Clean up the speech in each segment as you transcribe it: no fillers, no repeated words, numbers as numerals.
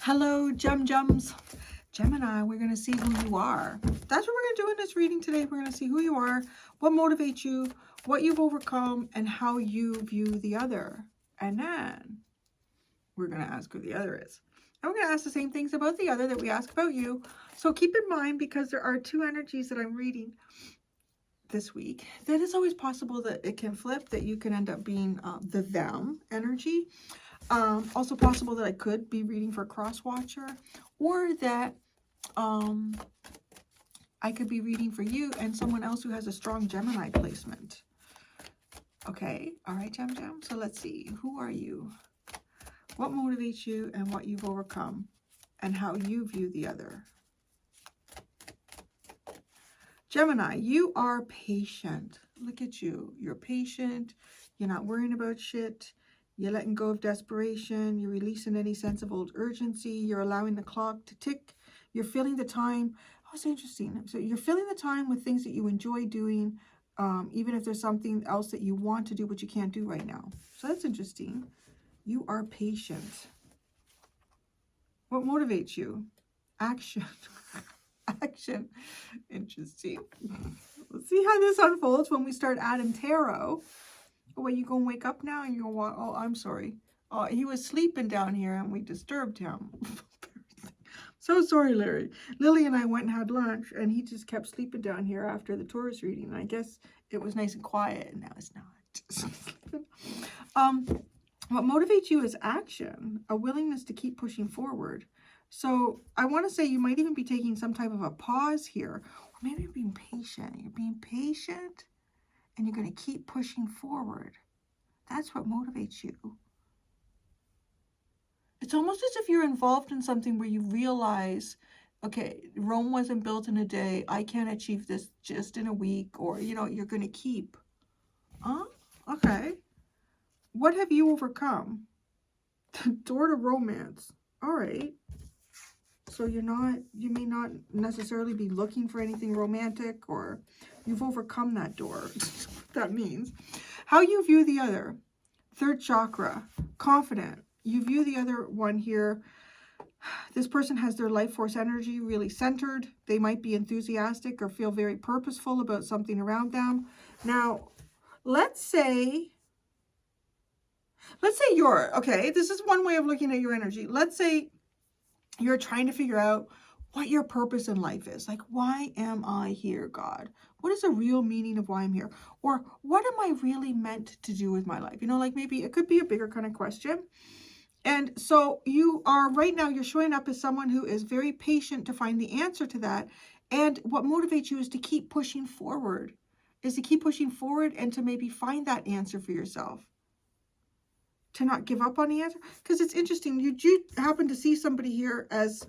Hello, Jums. Gemini, we're going to see who you are. That's what we're going to do in this reading today. We're going to see who you are, what motivates you, what you've overcome, and how you view the other. And then we're going to ask who the other is. And we're going to ask the same things about the other that we ask about you. So keep in mind, because there are two energies that I'm reading this week, that it's always possible that it can flip, that you can end up being the them energy. Also possible that I could be reading for cross-watcher, or that I could be reading for you and someone else who has a strong Gemini placement. Okay, all right, Gem. So let's see, who are you? What motivates you and what you've overcome and how you view the other. Gemini, you are patient. Look at you. You're patient. You're not worrying about shit. You're letting go of desperation. You're releasing any sense of old urgency. You're allowing the clock to tick. You're filling the time. Oh, it's interesting. So you're filling the time with things that you enjoy doing, even if there's something else that you want to do but you can't do right now. So that's interesting. You are patient. What motivates you? Action. Action. Interesting. Let's see how this unfolds when we start adding tarot. Oh, well, you gonna wake up now and you go, oh, I'm sorry. Oh, he was sleeping down here and we disturbed him. So sorry, Larry. Lily and I went and had lunch and he just kept sleeping down here after the Taurus reading. And I guess it was nice and quiet, and now it's not. What motivates you is action, a willingness to keep pushing forward. So I want to say you might even be taking some type of a pause here, or maybe you're being patient. You're being patient and you're going to keep pushing forward. That's what motivates you. It's almost as if you're involved in something where you realize, okay, Rome wasn't built in a day. I can't achieve this just in a week, or, you know, you're going to keep. Okay. What have you overcome? The door to romance. All right. So you may not necessarily be looking for anything romantic, or you've overcome that door. That's what that means. How you view the other. Third chakra, confident. You view the other one here. This person has their life force energy really centered. They might be enthusiastic or feel very purposeful about something around them. Now, let's say okay, this is one way of looking at your energy. Let's say you're trying to figure out what your purpose in life is. Like, why am I here, God? What is the real meaning of why I'm here? Or what am I really meant to do with my life? You know, like maybe it could be a bigger kind of question. And so you are right now, you're showing up as someone who is very patient to find the answer to that. And what motivates you is to keep pushing forward, and to maybe find that answer for yourself. To not give up on the answer. Because it's interesting, you do happen to see somebody here as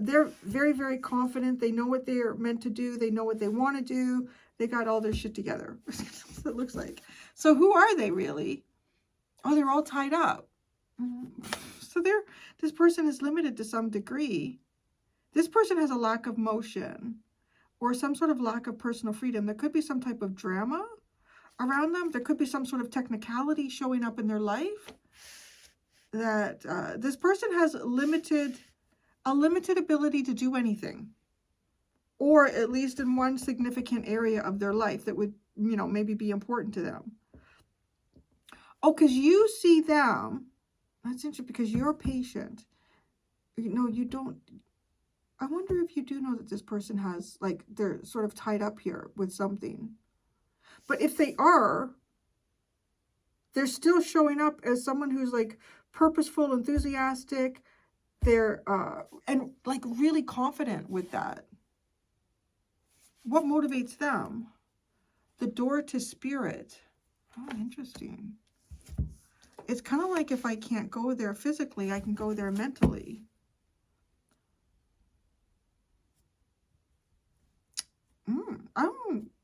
they're very, very confident. They know what they're meant to do. They know what they want to do. They got all their shit together. It looks like. So who are they really? Oh, they're all tied up. So this person is limited to some degree. This person has a lack of motion or some sort of lack of personal freedom. There could be some type of drama around them. There could be some sort of technicality showing up in their life, that this person has a limited ability to do anything, or at least in one significant area of their life that would, you know, maybe be important to them. Oh, because you see them. That's interesting, because you're patient. You know, you don't. I wonder if you do know that this person has, like, they're sort of tied up here with something. But if they are, they're still showing up as someone who's like purposeful, enthusiastic. They're and like really confident with that. What motivates them? The door to spirit. Oh, interesting. It's kind of like if I can't go there physically, I can go there mentally.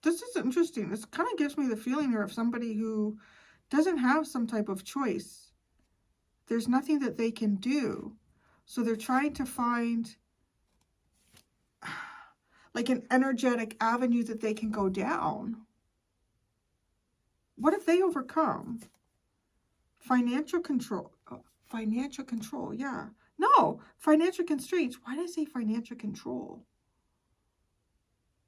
This is interesting. This kind of gives me the feeling here of somebody who doesn't have some type of choice. There's nothing that they can do. So they're trying to find like an energetic avenue that they can go down. What have they overcome? Financial control. Financial control, yeah. No, financial constraints. Why did I say financial control?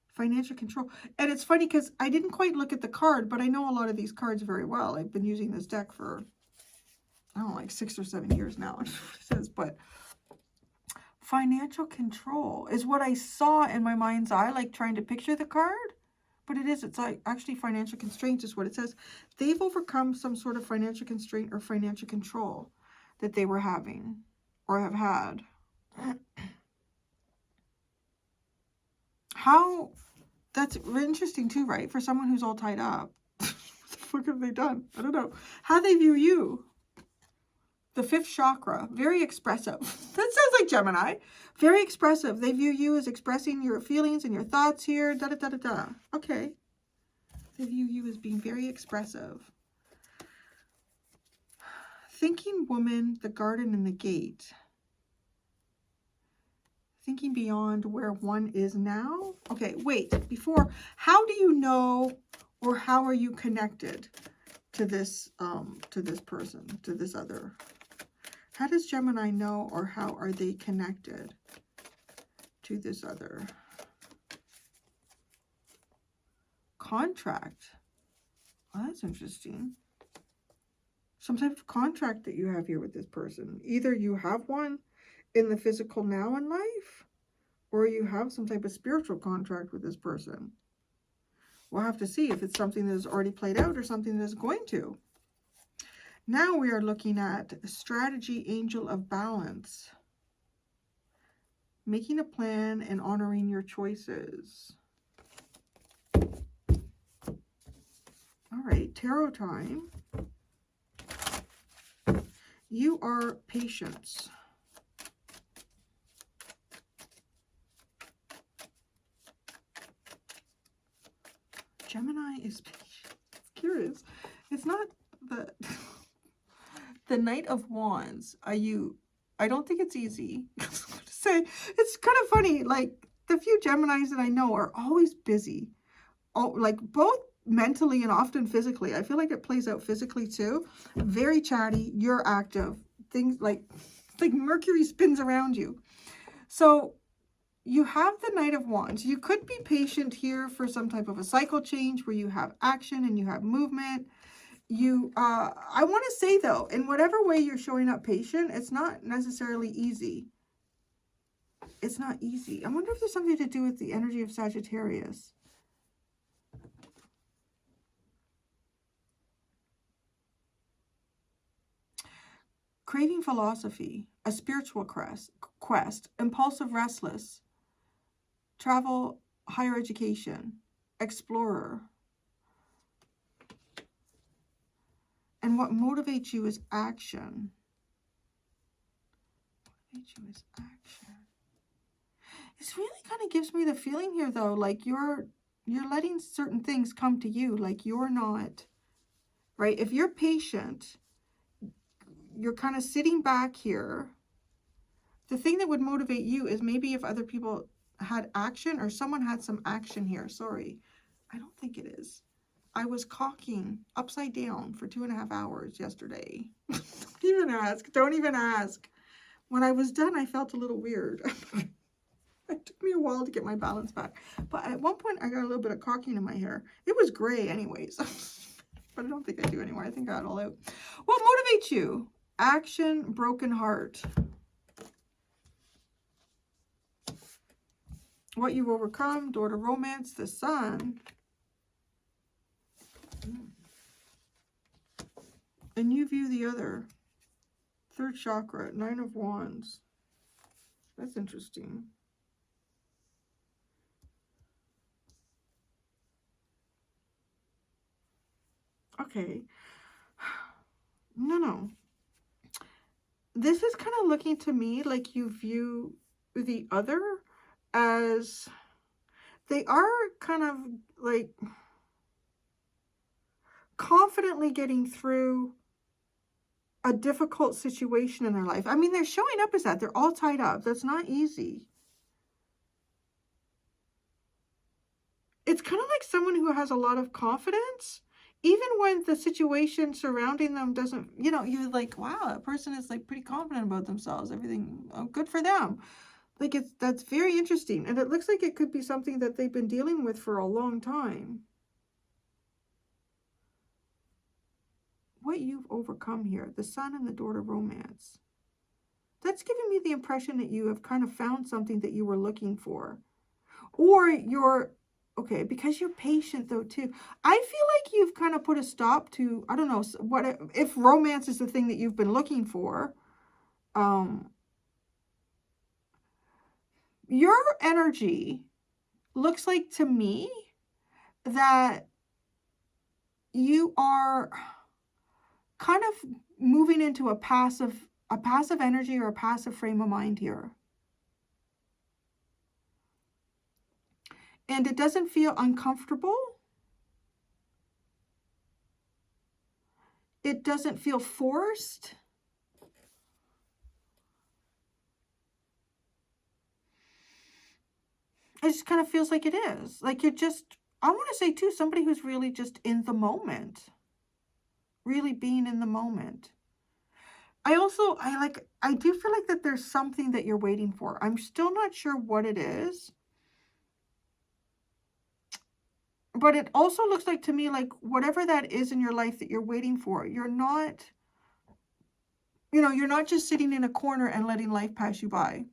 Financial control. And it's funny because I didn't quite look at the card, but I know a lot of these cards very well. I've been using this deck for, I don't know, like 6 or 7 years now. It says, but financial control is what I saw in my mind's eye, like trying to picture the card. But it's like actually financial constraints is what it says. They've overcome some sort of financial constraint or financial control that they were having or have had. How, that's interesting too, right? For someone who's all tied up. What the fuck have they done? I don't know. How they view you. The 5th chakra, very expressive. That sounds like Gemini. Very expressive. They view you as expressing your feelings and your thoughts here. Da da da da da. Okay. They view you as being very expressive. Thinking woman, the garden and the gate. Thinking beyond where one is now. Okay, wait. Before, how do you know or how are you connected to this person, to this other? How does Gemini know or how are they connected to this other? Contract. Well, that's interesting. Some type of contract that you have here with this person. Either you have one in the physical now in life, or you have some type of spiritual contract with this person. We'll have to see if it's something that is already played out or something that is going to. Now we are looking at strategy, angel of balance. Making a plan and honoring your choices. All right, tarot time. You are patience. Gemini is patient. It's curious. It's not the... The Knight of Wands. I don't think it's easy. Say, it's kind of funny. Like the few Geminis that I know are always busy. Oh, like both mentally and often physically. I feel like it plays out physically too. Very chatty. You're active. Things like Mercury spins around you. So you have the Knight of Wands. You could be patient here for some type of a cycle change where you have action and you have movement. I want to say though, in whatever way you're showing up patient, it's not necessarily easy. It's not easy. I wonder if there's something to do with the energy of Sagittarius. Craving philosophy, a spiritual quest, impulsive restless, travel, higher education, explorer. And what motivates you is action. Motivates you is action. This really kind of gives me the feeling here, though, like you're letting certain things come to you, like you're not, right? If you're patient, you're kind of sitting back here. The thing that would motivate you is maybe if other people had action or someone had some action here. Sorry, I don't think it is. I was caulking upside down for 2.5 hours yesterday. Don't even ask. Don't even ask. When I was done, I felt a little weird. It took me a while to get my balance back. But at one point, I got a little bit of caulking in my hair. It was gray anyways. But I don't think I do anymore. I think I got it all out. What motivates you? Action, broken heart. What you've overcome, door to romance, the sun. And you view the other. 3rd chakra, 9 of Wands. That's interesting. Okay. No. This is kind of looking to me like you view the other as they are kind of like confidently getting through a difficult situation in their life. I mean, they're showing up as that. They're all tied up. That's not easy. It's kind of like someone who has a lot of confidence even when the situation surrounding them doesn't, you know, you're like, wow, that person is like pretty confident about themselves. Everything, good for them. Like that's very interesting. And it looks like it could be something that they've been dealing with for a long time. What you've overcome here, the sun and the door to romance. That's giving me the impression that you have kind of found something that you were looking for. Or you're, okay, because you're patient though too. I feel like you've kind of put a stop to, I don't know, what if romance is the thing that you've been looking for. Your energy looks like to me that you are kind of moving into a passive energy or a passive frame of mind here. And it doesn't feel uncomfortable. It doesn't feel forced. It just kind of feels like it is. Like you're just, I want to say too, somebody who's really just in the moment. Really being in the moment. I do feel like that there's something that you're waiting for. I'm still not sure what it is. But it also looks like to me like whatever that is in your life that you're waiting for, you're not, you know, you're not just sitting in a corner and letting life pass you by.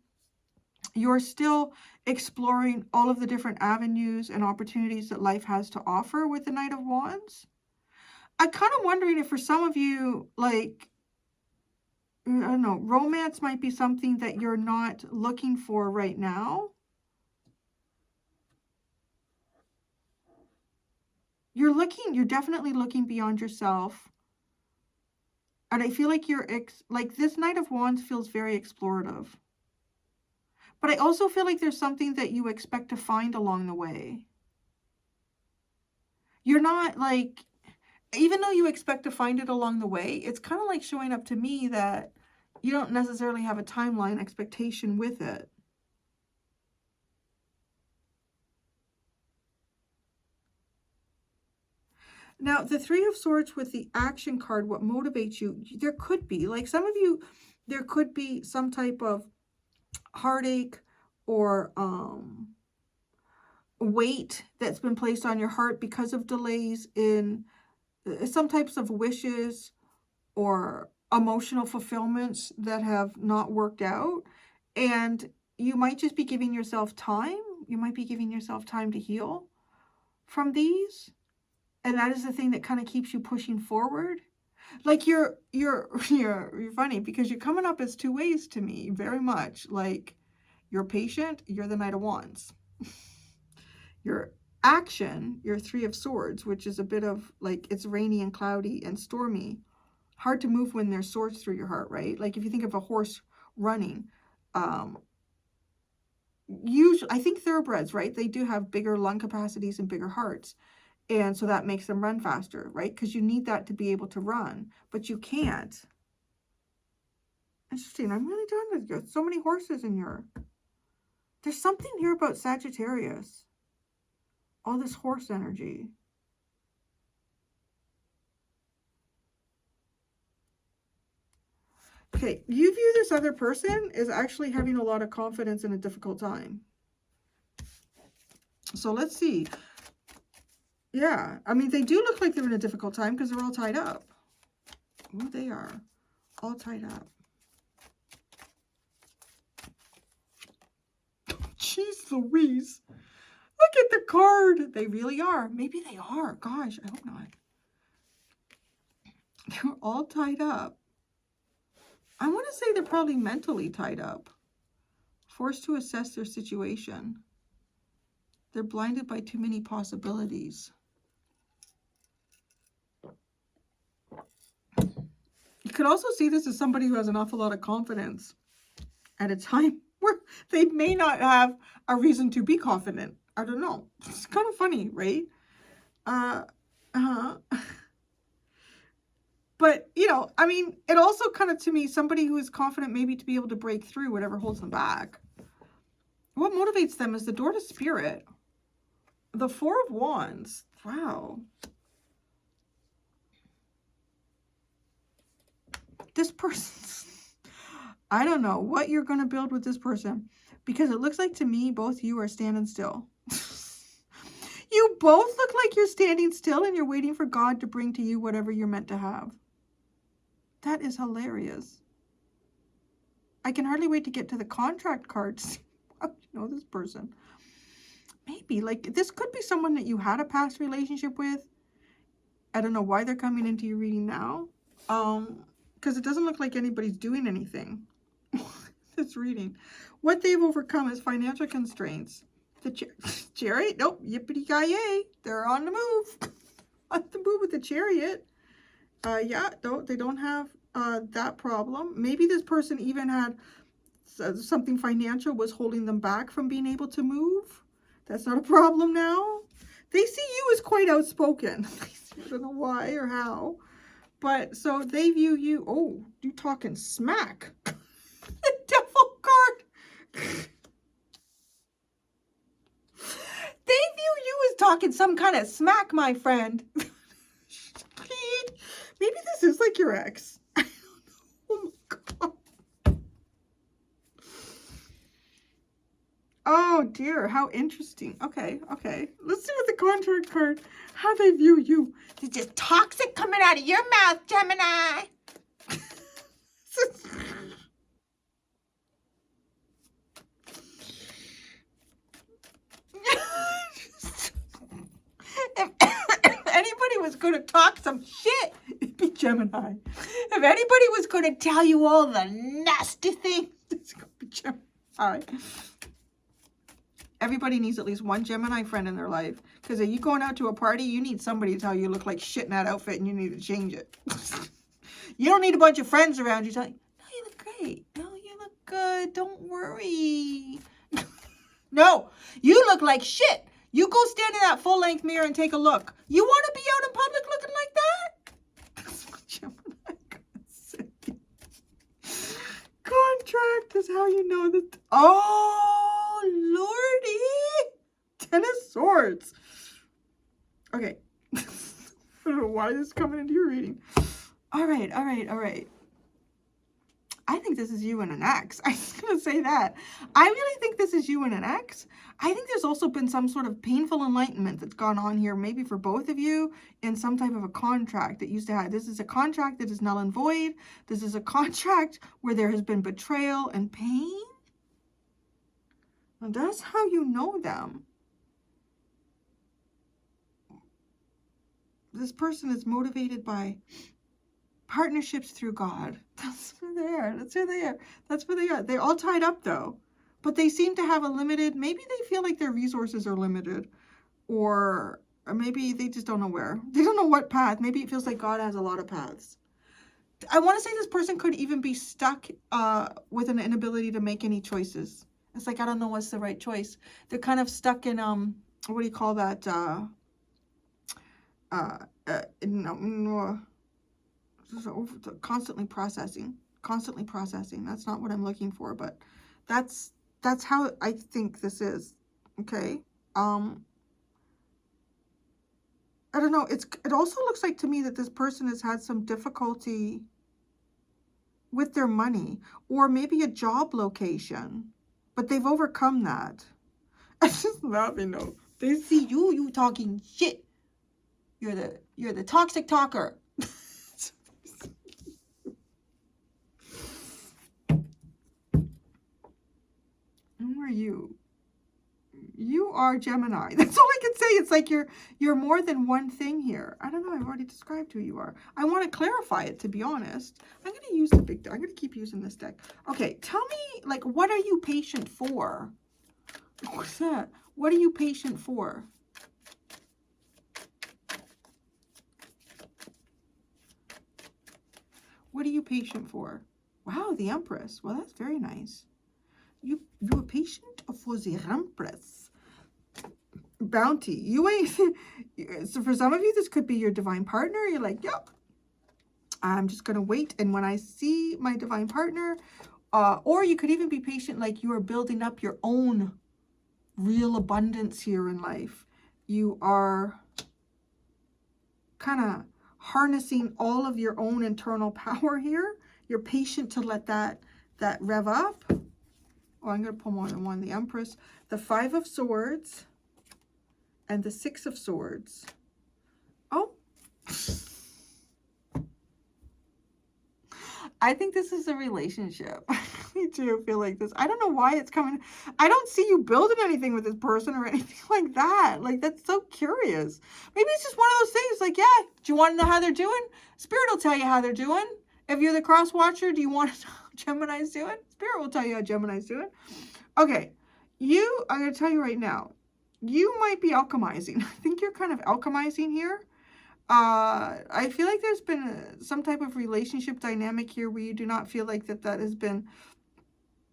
You're still exploring all of the different avenues and opportunities that life has to offer with the Knight of Wands. I'm kind of wondering if for some of you, like, I don't know, romance might be something that you're not looking for right now. You're definitely looking beyond yourself. And I feel like like this Knight of Wands feels very explorative. But I also feel like there's something that you expect to find along the way. You're not like, even though you expect to find it along the way, it's kind of like showing up to me that you don't necessarily have a timeline expectation with it. Now, the Three of Swords with the action card, what motivates you, there could be, like some of you, there could be some type of heartache or weight that's been placed on your heart because of delays in some types of wishes or emotional fulfillments that have not worked out. And you might just be giving yourself time. You might be giving yourself time to heal from these. And that is the thing that kind of keeps you pushing forward. Like you're funny because you're coming up as two ways to me, very much. Like you're patient, you're the Knight of Wands. Your action, your Three of Swords, which is a bit of like it's rainy and cloudy and stormy. Hard to move when there's swords through your heart, right? Like if you think of a horse running, usually I think thoroughbreds, right? They do have bigger lung capacities and bigger hearts. And so that makes them run faster, right? Because you need that to be able to run, but you can't. Interesting. I'm really done with you. So many horses in your... There's something here about Sagittarius. All this horse energy. Okay, you view this other person as actually having a lot of confidence in a difficult time. So let's see. Yeah, I mean, they do look like they're in a difficult time because they're all tied up. Oh, they are all tied up. Jeez Louise. Look at the card. They really are. Maybe they are. Gosh, I hope not. They're all tied up. I want to say they're probably mentally tied up. Forced to assess their situation. They're blinded by too many possibilities. You could also see this as somebody who has an awful lot of confidence at a time where they may not have a reason to be confident. I don't know. It's kind of funny, right? But, you know, I mean, it also kind of, to me, somebody who is confident maybe to be able to break through whatever holds them back. What motivates them is the door to spirit. The Four of Wands. Wow. This person, I don't know what you're going to build with this person, because it looks like to me, both you are standing still. You both look like you're standing still and you're waiting for God to bring to you whatever you're meant to have. That is hilarious. I can hardly wait to get to the contract cards. How do you know this person? Maybe, like, this could be someone that you had a past relationship with. I don't know why they're coming into your reading now. Because it doesn't look like anybody's doing anything. This reading. What they've overcome is financial constraints. The chariot? Nope. Yippity-ki-yay. They're on the move. On the move with the chariot. Yeah, they don't have that problem. Maybe this person even had something financial was holding them back from being able to move. That's not a problem now. They see you as quite outspoken. I don't know why or how. But so they view you. Oh, you talking smack. The devil card. They view you as talking some kind of smack, my friend. Maybe this is like your ex. Oh my God. Oh dear, how interesting. Okay. Let's see what the contract card, how they view you. They're just toxic coming out of your mouth, Gemini. If anybody was going to talk some shit, it'd be Gemini. If anybody was going to tell you all the nasty things, it's going to be Gemini. All right. Everybody needs at least one Gemini friend in their life. Because if you're going out to a party, you need somebody to tell you look like shit in that outfit and you need to change it. You don't need a bunch of friends around you telling you, no, you look great. No, you look good. Don't worry. No, you look like shit. You go stand in that full-length mirror and take a look. You want to be out in public looking like that? That's what Gemini said. Contract is how you know that. Oh, Lordy. 10 of Swords. Okay. I don't know why this is coming into your reading. All right. I think this is you and an ex. I'm just going to say that. I really think this is you and an ex. I think there's also been some sort of painful enlightenment that's gone on here, maybe for both of you, in some type of a contract that used to have. This is a contract that is null and void. This is a contract where there has been betrayal and pain. And that's how you know them. This person is motivated by partnerships through God. That's who they are. That's who they are. That's where they are. They're all tied up though. But they seem to have a limited, maybe they feel like their resources are limited. Or maybe they just don't know where. They don't know what path. Maybe it feels like God has a lot of paths. I want to say this person could even be stuck with an inability to make any choices. It's like, I don't know what's the right choice. They're kind of stuck in, what do you call that? Constantly processing. That's not what I'm looking for, but that's how I think this is. Okay. I don't know. It also looks like to me that this person has had some difficulty with their money, or maybe a job location, but they've overcome that. I just laughing though. They see you talking shit. You're the toxic talker. Who are you? You are Gemini. That's all I can say. It's like you're more than one thing here. I don't know. I've already described who you are. I want to clarify it, to be honest. I'm going to use the big deck. I'm going to keep using this deck. Okay, tell me, like, what are you patient for? What's that? What are you patient for? What are you patient for? Wow, the Empress. Well, that's very nice. You are patient for the Empress. Bounty. You ain't. So for some of you, this could be your divine partner. You're like, yep, I'm just going to wait. And when I see my divine partner, or you could even be patient, like you are building up your own real abundance here in life. You are kind of harnessing all of your own internal power here. You're patient to let that rev up. Oh, I'm going to pull more than one. The Empress, the Five of Swords, and the Six of Swords. Oh. I think this is a relationship. Me too. I feel like this. I don't know why it's coming. I don't see you building anything with this person or anything like that. Like, that's so curious. Maybe it's just one of those things. Like, yeah, do you want to know how they're doing? Spirit will tell you how they're doing. If you're the cross watcher, do you want to know how Gemini's doing? Spirit will tell you how Gemini's doing. Okay, I'm going to tell you right now, you might be alchemizing. I think you're kind of alchemizing here. I feel like there's been some type of relationship dynamic here where you do not feel like that has been,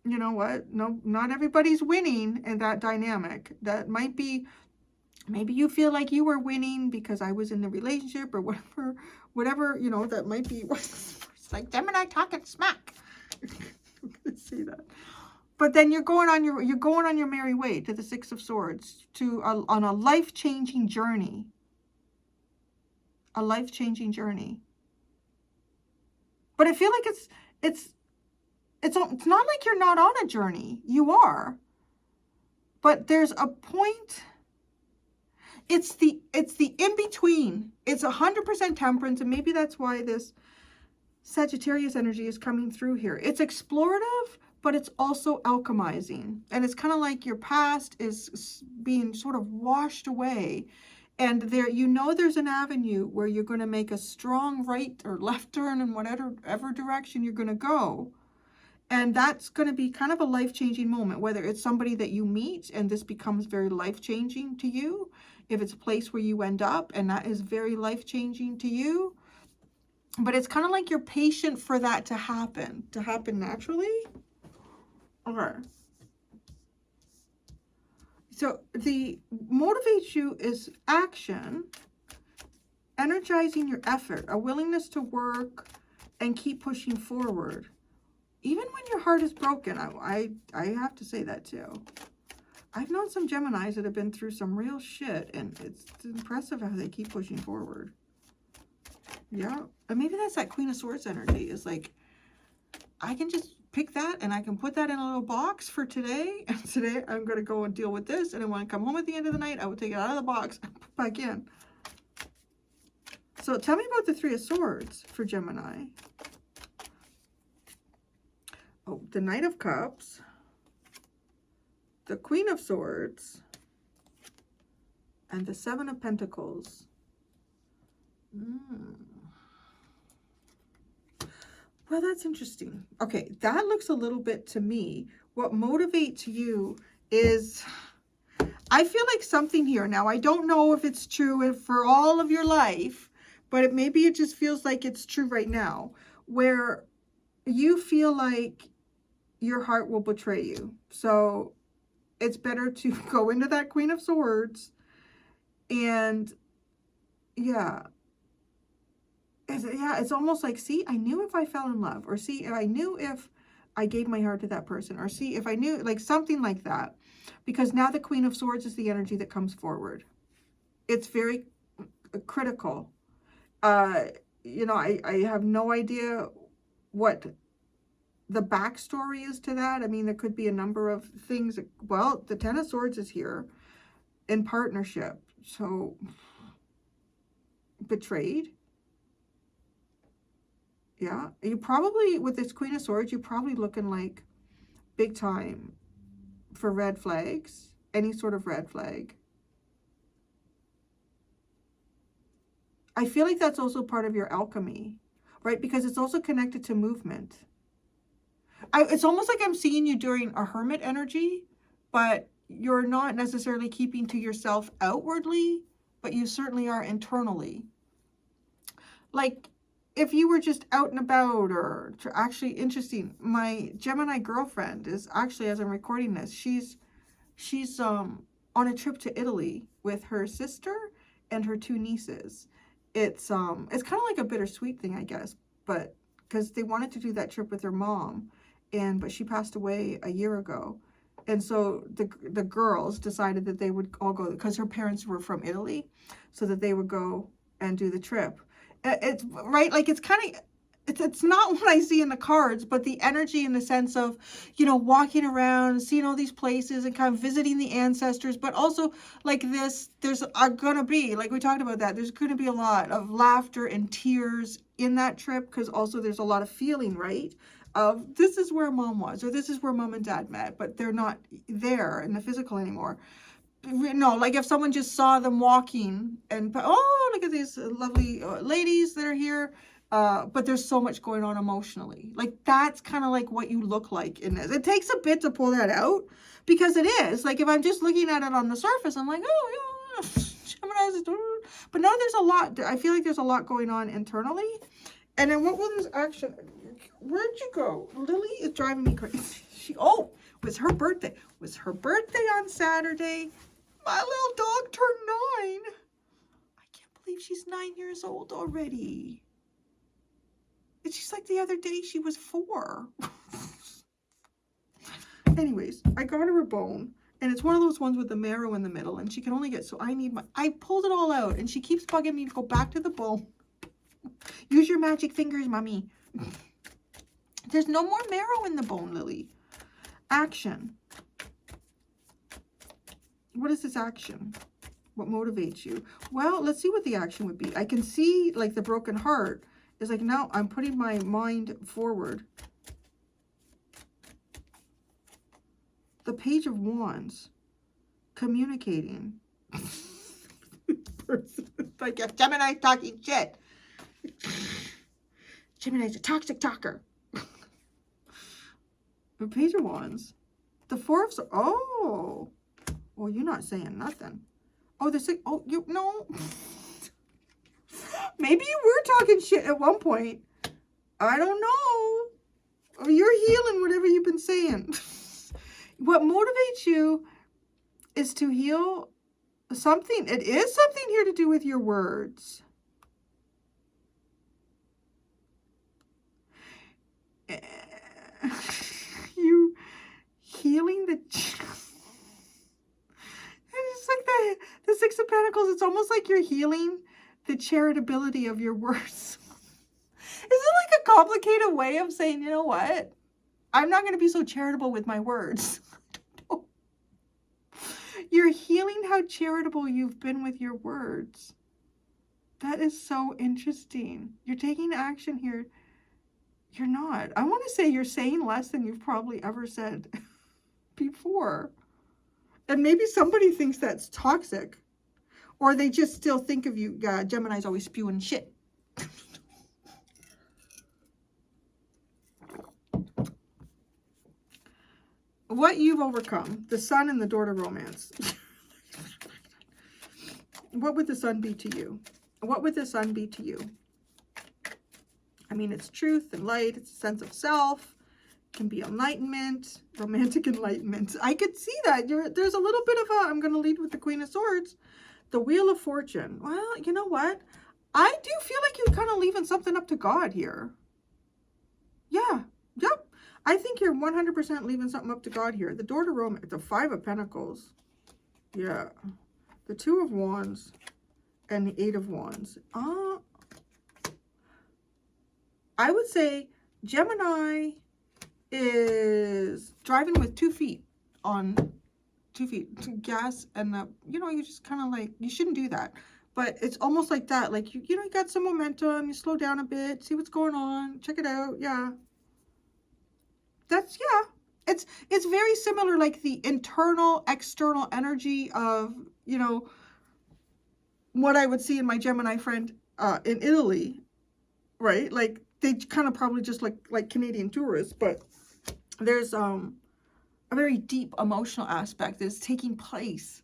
you know what? No, not everybody's winning in that dynamic. That might be, maybe you feel like you were winning because I was in the relationship or whatever, you know, that might be. It's like Gemini talking smack. Let's see that. But then you're going on your merry way to the Six of Swords, on a life-changing journey. A life-changing journey. But I feel like it's not like you're not on a journey. You are. But there's a point. It's the in-between. It's 100% temperance, and maybe that's why this Sagittarius energy is coming through here. It's explorative, but it's also alchemizing. And it's kind of like your past is being sort of washed away. And there, you know, there's an avenue where you're going to make a strong right or left turn in whatever direction you're going to go. And that's going to be kind of a life-changing moment, whether it's somebody that you meet and this becomes very life-changing to you, if it's a place where you end up and that is very life-changing to you. But it's kind of like you're patient for that to happen naturally. Okay. So the motivates you is action, energizing your effort, a willingness to work and keep pushing forward. Even when your heart is broken, I have to say that too. I've known some Geminis that have been through some real shit, and it's impressive how they keep pushing forward. Yeah, and maybe that's that Queen of Swords energy. Is like, I can just pick that and I can put that in a little box for today. And today I'm going to go and deal with this. And then when I come home at the end of the night, I will take it out of the box and put back in. So tell me about the Three of Swords for Gemini. Oh, the Knight of Cups, the Queen of Swords, and the Seven of Pentacles. Well, that's interesting. Okay, that looks a little bit to me. What motivates you is, I feel like something here. Now, I don't know if it's true for all of your life, but maybe it just feels like it's true right now, where you feel like your heart will betray you. So it's better to go into that Queen of Swords and, yeah. It's almost like, see, I knew if I fell in love, or see, I knew if I gave my heart to that person, or see, if I knew, like something like that. Because now the Queen of Swords is the energy that comes forward. It's very critical. You know, I have no idea what the backstory is to that. I mean, there could be a number of things. Well, the Ten of Swords is here in partnership. So, betrayed. Yeah, you probably, with this Queen of Swords, you're probably looking like big time for red flags, any sort of red flag. I feel like that's also part of your alchemy, right? Because it's also connected to movement. It's almost like I'm seeing you during a hermit energy, but you're not necessarily keeping to yourself outwardly, but you certainly are internally. Like, if you were just out and about, or actually interesting, my Gemini girlfriend is actually, as I'm recording this, she's on a trip to Italy with her sister and her two nieces. It's kind of like a bittersweet thing, I guess, but because they wanted to do that trip with their mom, but she passed away a year ago. And so the girls decided that they would all go, because her parents were from Italy, so that they would go and do the trip. It's right, like, it's kind of, it's not what I see in the cards, but the energy in the sense of, you know, walking around, seeing all these places and kind of visiting the ancestors, but also like this, there's gonna be, like we talked about that, there's gonna be a lot of laughter and tears in that trip, because also there's a lot of feeling, right? Of this is where mom was, or this is where mom and dad met, but they're not there in the physical anymore. No, like if someone just saw them walking and, oh, look at these lovely ladies that are here. But there's so much going on emotionally. Like that's kind of like what you look like in this. It takes a bit to pull that out, because it is. Like if I'm just looking at it on the surface, I'm like, oh, yeah, Gemini's doing. But no, there's a lot. I feel like there's a lot going on internally. And then what will this action? Where'd you go? Lily is driving me crazy. It was her birthday. It was her birthday on Saturday. My little dog turned 9. I can't believe she's 9 years old already. And she's like the other day she was 4. Anyways, I got her a bone. And it's one of those ones with the marrow in the middle. And she can only get, so I pulled it all out. And she keeps bugging me to go back to the bone. Use your magic fingers, mommy. There's no more marrow in the bone, Lily. Action. What is this action? What motivates you? Well, let's see what the action would be. I can see like the broken heart is like, now I'm putting my mind forward. The Page of Wands. Communicating. Like if Gemini talking shit. Gemini's a toxic talker. The Page of Wands. The Four of Swords. Oh. Well, you're not saying nothing. Oh, they're saying, oh, you, no. Maybe you were talking shit at one point. I don't know. Or you're healing whatever you've been saying. What motivates you is to heal something. It is something here to do with your words. You healing the... It's like the Six of Pentacles. It's almost like you're healing the charitability of your words. Is it like a complicated way of saying, you know what? I'm not going to be so charitable with my words. You're healing how charitable you've been with your words. That is so interesting. You're taking action here. You're not. I want to say you're saying less than you've probably ever said before. And maybe somebody thinks that's toxic. Or they just still think of you, Gemini's always spewing shit. What you've overcome. The Sun and the Door to Romance. What would the Sun be to you? What would the Sun be to you? I mean, it's truth and light. It's a sense of self. Can be enlightenment, romantic enlightenment. I could see that. There's a little bit of a, I'm going to lead with the Queen of Swords. The Wheel of Fortune. Well, you know what? I do feel like you're kind of leaving something up to God here. Yeah. Yep. I think you're 100% leaving something up to God here. The Door to Romance. The Five of Pentacles. Yeah. The Two of Wands. And the Eight of Wands. I would say Gemini is driving with 2 feet on 2 feet gas, and you know, you just kind of like, you shouldn't do that, but it's almost like that, like you know, you got some momentum, you slow down a bit, see what's going on, check it out. Yeah, that's, yeah, it's very similar, like the internal external energy of, you know, what I would see in my Gemini friend in Italy, right? Like they kind of probably just like Canadian tourists, but there's a very deep emotional aspect that's taking place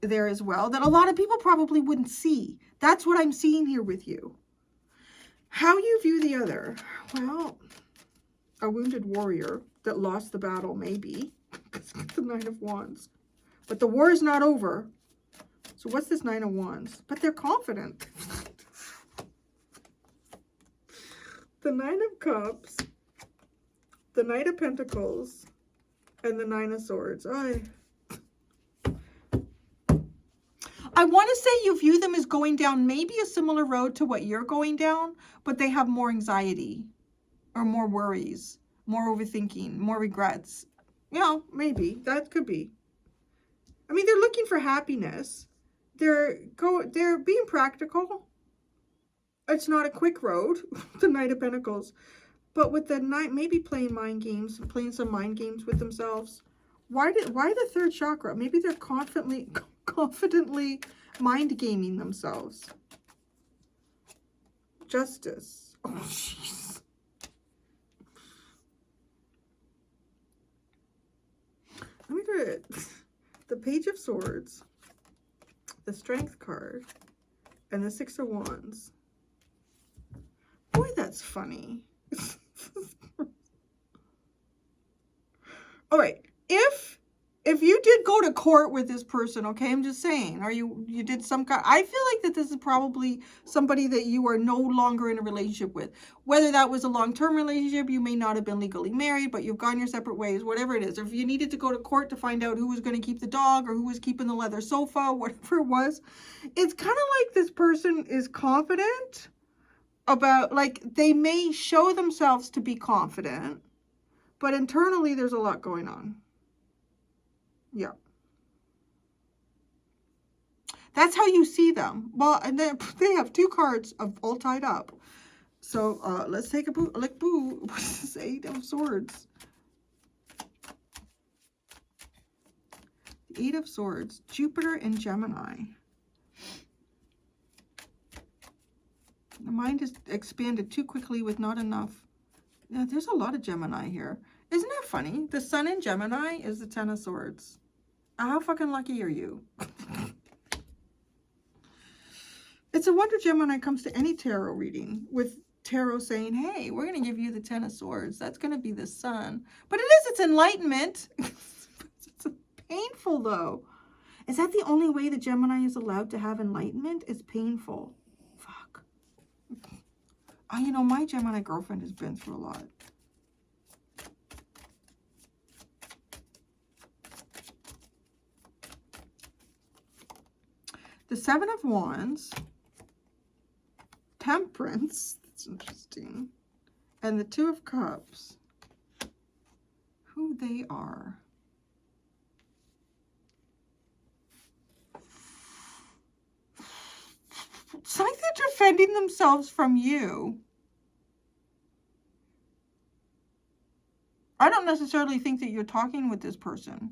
there as well that a lot of people probably wouldn't see. That's what I'm seeing here with you. How you view the other. Well, a wounded warrior that lost the battle, maybe. The Nine of Wands. But the war is not over. So what's this Nine of Wands? But they're confident. The Nine of Cups. The Knight of Pentacles. And the Nine of Swords. I I want to say you view them as going down maybe a similar road to what you're going down, but they have more anxiety or more worries, more overthinking, more regrets. You know, maybe that could be. I mean, they're looking for happiness. They're being practical. It's not a quick road, the Knight of Pentacles. But with the Knight, maybe playing mind games, playing some mind games with themselves. Why the third chakra? Maybe they're confidently mind gaming themselves. Justice. Oh, jeez. Let me go to the Page of Swords, the Strength card, and the Six of Wands. Boy, that's funny. All right, if you did go to court with this person, okay, I'm just saying, or you did some kind, I feel like that this is probably somebody that you are no longer in a relationship with. Whether that was a long-term relationship, you may not have been legally married, but you've gone your separate ways, whatever it is. Or if you needed to go to court to find out who was going to keep the dog or who was keeping the leather sofa, whatever it was, it's kind of like this person is confident about, like, they may show themselves to be confident, but internally there's a lot going on. Yeah. That's how you see them. Well, and then they have two cards of all tied up. So let's take a boo. Like, boo. What's this? Eight of Swords. The Eight of Swords. Jupiter and Gemini. The mind is expanded too quickly with not enough. Yeah, there's a lot of Gemini here. Isn't that funny? The Sun in Gemini is the Ten of Swords. How fucking lucky are you? It's a wonder Gemini comes to any tarot reading with tarot saying, hey, we're going to give you the Ten of Swords. That's going to be the Sun. But it's enlightenment. It's painful, though. Is that the only way the Gemini is allowed to have enlightenment? It's painful. Fuck. You know, my Gemini girlfriend has been through a lot. The Seven of Wands, Temperance, that's interesting, and the Two of Cups, who they are. It's like they're defending themselves from you. I don't necessarily think that you're talking with this person.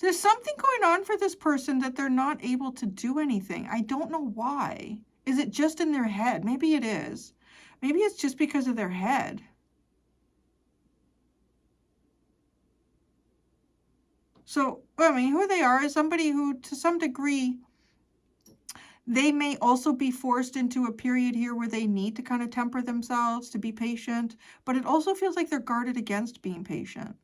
There's something going on for this person that they're not able to do anything. I don't know why. Is it just in their head? Maybe it is. Maybe it's just because of their head. So, I mean, who they are is somebody who, to some degree, they may also be forced into a period here where they need to kind of temper themselves to be patient. But it also feels like they're guarded against being patient.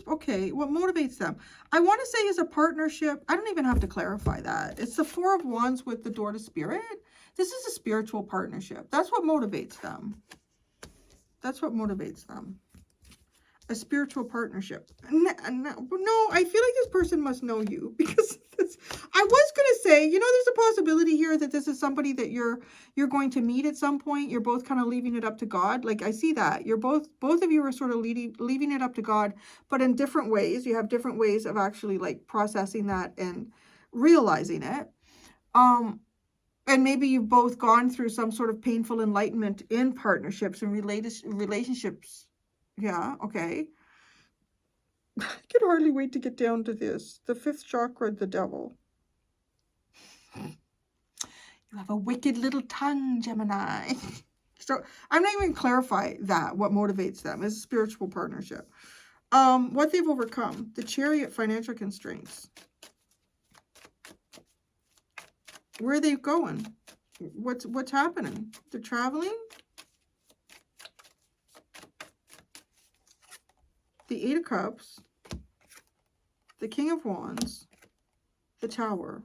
Okay, what motivates them? I want to say is a partnership. I don't even have to clarify that. It's the Four of Wands with the Door to Spirit. This is a spiritual partnership. That's what motivates them. That's what motivates them. A spiritual partnership. No, I feel like this person must know you, because I was going to say, you know, there's a possibility here that this is somebody that you're going to meet at some point. You're both kind of leaving it up to God. Like, I see that. You're both of you are sort of leaving it up to God, but in different ways. You have different ways of actually, like, processing that and realizing it. And maybe you've both gone through some sort of painful enlightenment in partnerships and relationships. Yeah, okay. I can hardly wait to get down to this. The fifth chakra, the Devil. You have a wicked little tongue, Gemini. So I'm not even clarify that, what motivates them is a spiritual partnership. What they've overcome, the Chariot, financial constraints. Where are they going? What's happening? They're traveling. The Eight of Cups. the King of Wands, the Tower.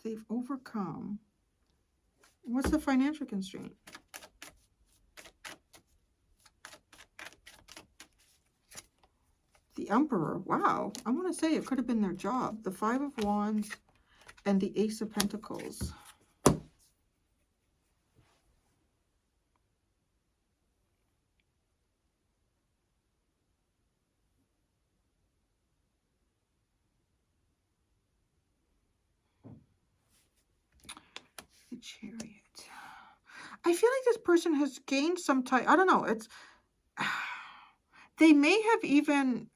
They've overcome. What's the financial constraint? The Emperor. Wow. I want to say it could have been their job. The Five of Wands and the Ace of Pentacles. The Chariot. I feel like this person has gained some type, I don't know, it's, they may have even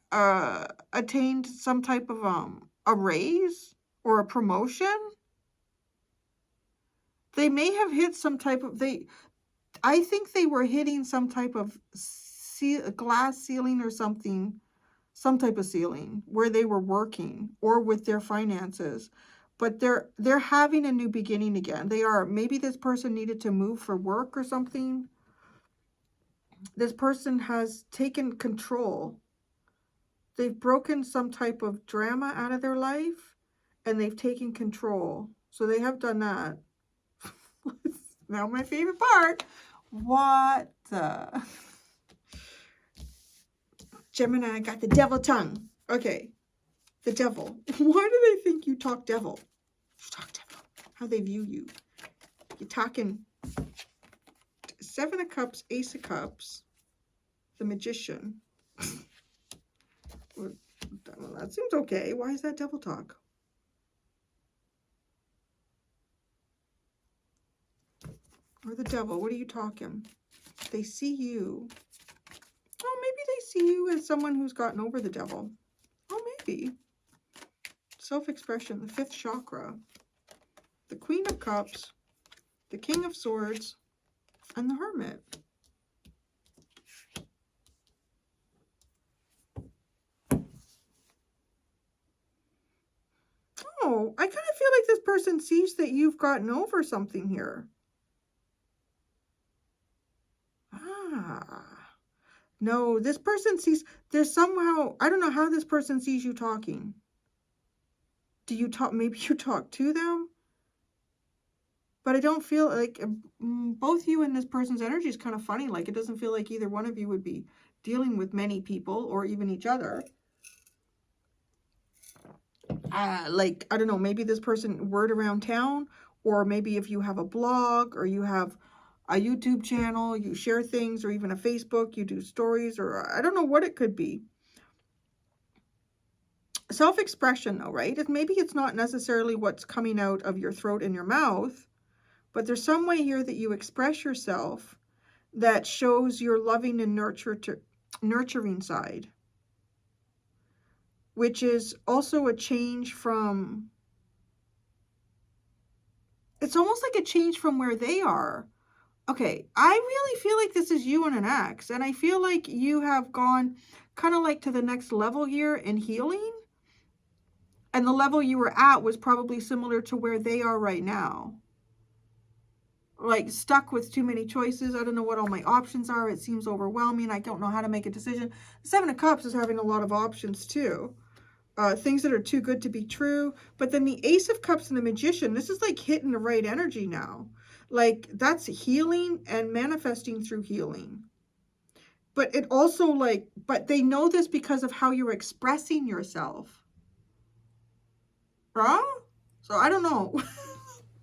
attained some type of a raise or a promotion. They may have hit some type of, I think they were hitting some type of glass ceiling or something, some type of ceiling where they were working or with their finances. But they're having a new beginning again. They are, maybe this person needed to move for work or something. This person has taken control. They've broken some type of drama out of their life and they've taken control. So they have done that. Now my favorite part. What the? Gemini got the devil tongue. Okay. The devil. Why do they think you talk devil? You talk devil. How they view you. You're talking Seven of Cups, Ace of Cups, the Magician. Well, that seems okay. Why is that devil talk? Or the devil, what are you talking? They see you. Oh, maybe they see you as someone who's gotten over the devil. Oh, maybe. Self-expression, the fifth chakra. The Queen of Cups, the King of Swords, and the Hermit. Oh, I kind of feel like this person sees that you've gotten over something here. Ah. No, this person sees, there's somehow, I don't know how this person sees you talking. Do you talk, maybe you talk to them? But I don't feel like, both you and this person's energy is kind of funny. Like, it doesn't feel like either one of you would be dealing with many people or even each other. Like, I don't know, maybe this person word around town, or maybe if you have a blog or you have a YouTube channel, you share things, or even a Facebook, you do stories, or I don't know what it could be. Self-expression though, right? Maybe it's not necessarily what's coming out of your throat and your mouth, but there's some way here that you express yourself that shows your loving and nurturing side, which is also a change from, it's almost like a change from where they are. Okay, I really feel like this is you and an ex, and I feel like you have gone kind of like to the next level here in healing, and the level you were at was probably similar to where they are right now. Like, stuck with too many choices. I don't know what all my options are. It seems overwhelming. I don't know how to make a decision. The Seven of Cups is having a lot of options too. Things that are too good to be true. But then the Ace of Cups and the Magician, this is like hitting the right energy now. Like, that's healing and manifesting through healing. But it also, like, but they know this because of how you're expressing yourself. Right? So I don't know.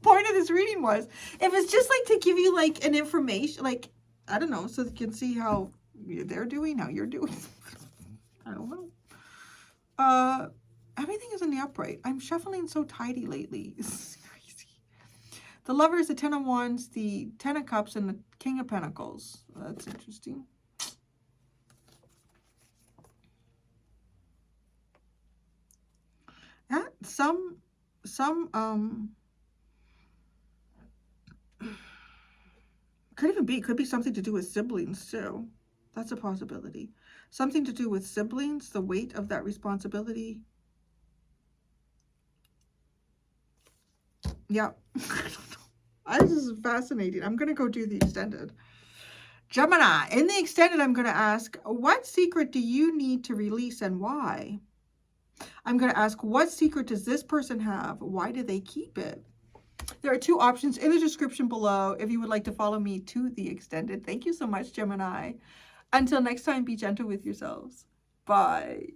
Point of this reading was, if it's just like to give you like an information, like, I don't know, so you can see how they're doing, how you're doing. I don't know. Everything is in the upright. I'm shuffling so tidy lately. It's crazy. The Lovers, the Ten of Wands, the Ten of Cups, and the King of Pentacles. That's interesting. Yeah, some could be something to do with siblings too. That's a possibility. Something to do with siblings, the weight of that responsibility. Yeah. I don't know. This is fascinating. I'm going to go do the extended. Gemini, in the extended, I'm going to ask, what secret do you need to release and why? I'm going to ask, what secret does this person have? Why do they keep it? There are 2 options in the description below if you would like to follow me to the extended. Thank you so much, Gemini. Until next time, be gentle with yourselves. Bye.